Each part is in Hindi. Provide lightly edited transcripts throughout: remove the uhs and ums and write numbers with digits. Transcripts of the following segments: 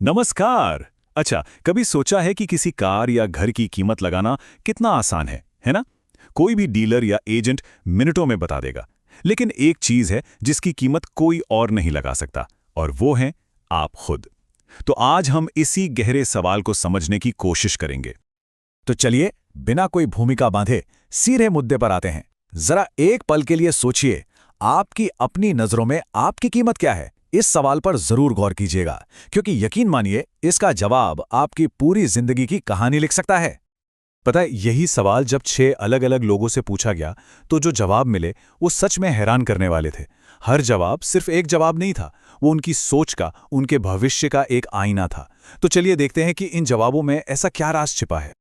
नमस्कार। अच्छा, कभी सोचा है कि किसी कार या घर की कीमत लगाना कितना आसान है ना? कोई भी डीलर या एजेंट मिनटों में बता देगा। लेकिन एक चीज है जिसकी कीमत कोई और नहीं लगा सकता, और वो है आप खुद। तो आज हम इसी गहरे सवाल को समझने की कोशिश करेंगे। तो चलिए, बिना कोई भूमिका बांधे सीधे मुद्दे पर आते हैं। जरा एक पल के लिए सोचिए, आपकी अपनी नजरों में आपकी कीमत क्या है? इस सवाल पर जरूर गौर कीजिएगा, क्योंकि यकीन मानिए, इसका जवाब आपकी पूरी जिंदगी की कहानी लिख सकता है। पता है, यही सवाल जब 6 अलग-अलग लोगों से पूछा गया, तो जो जवाब मिले वो सच में हैरान करने वाले थे। हर जवाब सिर्फ एक जवाब नहीं था, वो उनकी सोच का, उनके भविष्य का एक आईना था। तो चलिए देखते हैं कि इन जवाबों में ऐसा क्या राज छिपा है।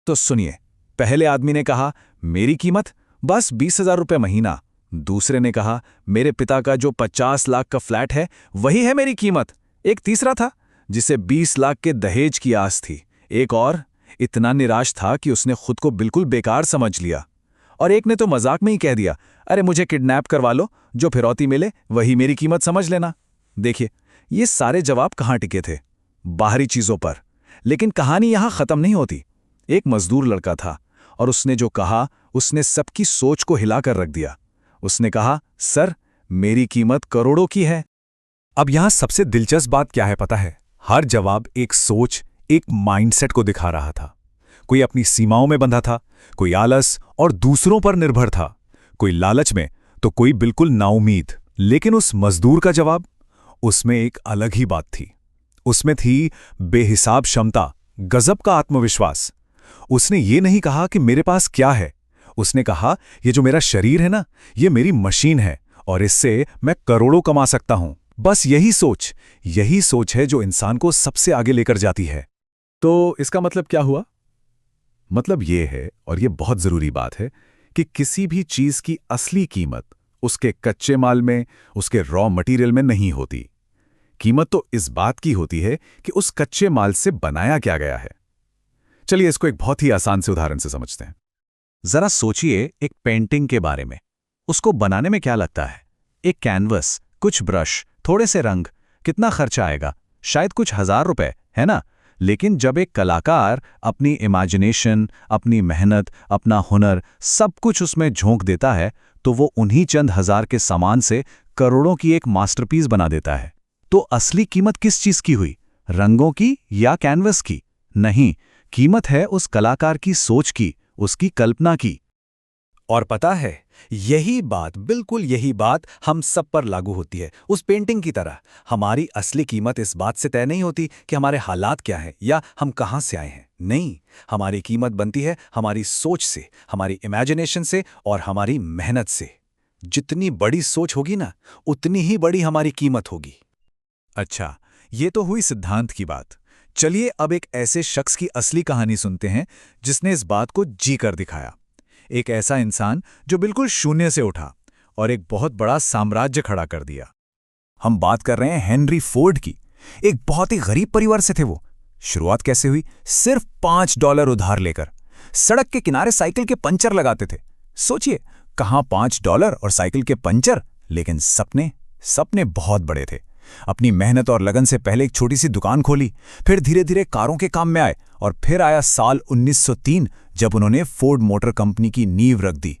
तो सुनिए, पहले आदमी ने कहा, मेरी कीमत बस 20,000 रुपये महीना। दूसरे ने कहा, मेरे पिता का जो 50 लाख का फ्लैट है वही है मेरी कीमत। एक तीसरा था जिसे 20 लाख के दहेज की आस थी। एक और इतना निराश था कि उसने खुद को बिल्कुल बेकार समझ लिया। और एक ने तो मजाक में ही कह दिया, अरे मुझे किडनैप करवा लो, जो फिरौती मिले वही मेरी कीमत समझ लेना। देखिए, ये सारे जवाब कहाँ टिके थे? बाहरी चीजों पर। लेकिन कहानी यहां खत्म नहीं होती। एक मजदूर लड़का था, और उसने जो कहा उसने सबकी सोच को हिलाकर रख दिया। उसने कहा, सर, मेरी कीमत करोड़ों की है। अब यहां सबसे दिलचस्प बात क्या है पता है? हर जवाब एक सोच, एक माइंडसेट को दिखा रहा था। कोई अपनी सीमाओं में बंधा था, कोई आलस और दूसरों पर निर्भर था, कोई लालच में, तो कोई बिल्कुल नाउमीद। लेकिन उस मजदूर का जवाब, उसमें एक अलग ही बात थी। उसमें थी बेहिसाब क्षमता, गजब का आत्मविश्वास। उसने ये नहीं कहा कि मेरे पास क्या है। उसने कहा, ये जो मेरा शरीर है ना, ये मेरी मशीन है, और इससे मैं करोड़ों कमा सकता हूं। बस यही सोच है जो इंसान को सबसे आगे लेकर जाती है। तो इसका मतलब क्या हुआ? मतलब ये है, और ये बहुत जरूरी बात है, कि किसी भी चीज की असली कीमत उसके कच्चे माल में, उसके रॉ मटेरियल में नहीं होती। कीमत तो इस बात की होती है कि उस कच्चे माल से बनाया क्या गया है। चलिए इसको एक बहुत ही आसान से उदाहरण से समझते हैं। जरा सोचिए एक पेंटिंग के बारे में। उसको बनाने में क्या लगता है? एक कैनवस, कुछ ब्रश, थोड़े से रंग। कितना खर्चा आएगा? शायद कुछ 1000 रुपए, है ना? लेकिन जब एक कलाकार अपनी इमेजिनेशन, अपनी मेहनत, अपना हुनर, सब कुछ उसमें झोंक देता है, तो वो उन्हीं चंद हजार के सामान से करोड़ों की एक मास्टरपीस बना देता है। तो असली कीमत किस चीज की हुई? रंगों की या कैनवस की? नहीं, कीमत है उस कलाकार की सोच की, उसकी कल्पना की। और पता है, बिल्कुल यही बात हम सब पर लागू होती है। उस पेंटिंग की तरह हमारी असली कीमत इस बात से तय नहीं होती कि हमारे हालात क्या हैं या हम कहां से आए हैं। नहीं, हमारी कीमत बनती है हमारी सोच से, हमारी इमेजिनेशन से और हमारी मेहनत से। जितनी बड़ी सोच होगी ना, उतनी ही बड़ी हमारी कीमत होगी। अच्छा, ये तो हुई सिद्धांत की बात। चलिए अब एक ऐसे शख्स की असली कहानी सुनते हैं जिसने इस बात को जी कर दिखाया। एक ऐसा इंसान जो बिल्कुल शून्य से उठा और एक बहुत बड़ा साम्राज्य खड़ा कर दिया। हम बात कर रहे हैं हेनरी फोर्ड की। एक बहुत ही गरीब परिवार से थे वो। शुरुआत कैसे हुई? सिर्फ $5 उधार लेकर सड़क के किनारे साइकिल के पंचर लगाते थे। सोचिए, कहां $5 और साइकिल के पंचर, लेकिन सपने सपने बहुत बड़े थे। अपनी मेहनत और लगन से पहले एक छोटी सी दुकान खोली, फिर धीरे धीरे कारों के काम में आए, और फिर आया साल 1903 जब उन्होंने फोर्ड मोटर कंपनी की नींव रख दी।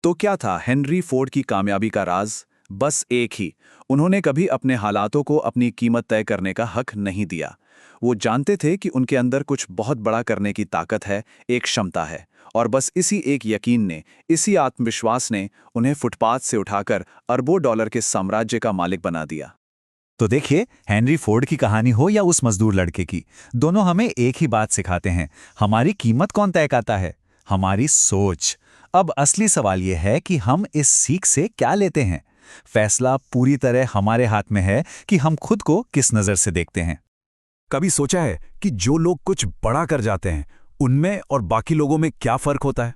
तो क्या था हेनरी फोर्ड की कामयाबी का राज? बस एक ही, उन्होंने कभी अपने हालातों को अपनी कीमत तय करने का हक नहीं दिया। वो जानते थे कि उनके अंदर कुछ बहुत बड़ा करने की ताकत है, एक क्षमता है, और बस इसी एक यकीन ने, इसी आत्मविश्वास ने उन्हें फुटपाथ से उठाकर अरबों डॉलर के साम्राज्य का मालिक बना दिया। तो देखिए, हेनरी फोर्ड की कहानी हो या उस मजदूर लड़के की, दोनों हमें एक ही बात सिखाते हैं। हमारी कीमत कौन तय करता है? हमारी सोच। अब असली सवाल यह है कि हम इस सीख से क्या लेते हैं। फैसला पूरी तरह हमारे हाथ में है कि हम खुद को किस नजर से देखते हैं। कभी सोचा है कि जो लोग कुछ बड़ा कर जाते हैं, उनमें और बाकी लोगों में क्या फर्क होता है?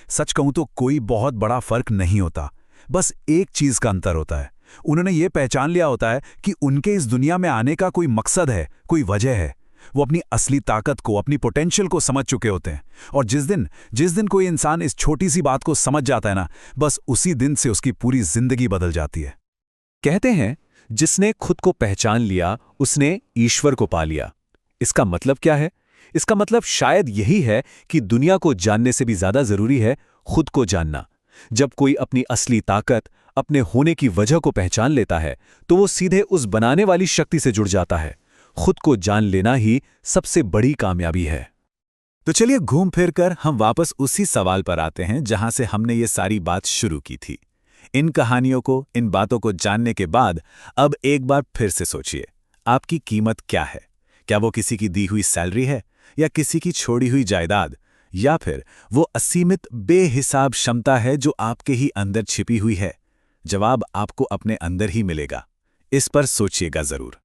सच कहूं तो कोई बहुत बड़ा फर्क नहीं होता। बस एक चीज का अंतर होता है, उन्होंने ये पहचान लिया होता है कि उनके इस दुनिया में आने का कोई मकसद है, कोई वजह है। वो अपनी असली ताकत को, अपनी पोटेंशियल को समझ चुके होते हैं। और जिस दिन कोई इंसान इस छोटी सी बात को समझ जाता है ना, बस उसी दिन से उसकी पूरी जिंदगी बदल जाती है। कहते हैं, जिसने खुद को पहचान लिया उसने ईश्वर को पा लिया। इसका मतलब क्या है? इसका मतलब शायद यही है कि दुनिया को जानने से भी ज्यादा जरूरी है खुद को जानना। जब कोई अपनी असली ताकत, अपने होने की वजह को पहचान लेता है तो वो सीधे उस बनाने वाली शक्ति से जुड़ जाता है। खुद को जान लेना ही सबसे बड़ी कामयाबी है। तो चलिए घूम फिर कर हम वापस उसी सवाल पर आते हैं जहां से हमने ये सारी बात शुरू की थी। इन कहानियों को, इन बातों को जानने के बाद अब एक बार फिर से सोचिए, आपकी कीमत क्या है? क्या वो किसी की दी हुई सैलरी है, या किसी की छोड़ी हुई जायदाद, या फिर वो असीमित बेहिसाब क्षमता है जो आपके ही अंदर छिपी हुई है? जवाब आपको अपने अंदर ही मिलेगा। इस पर सोचिएगा जरूर।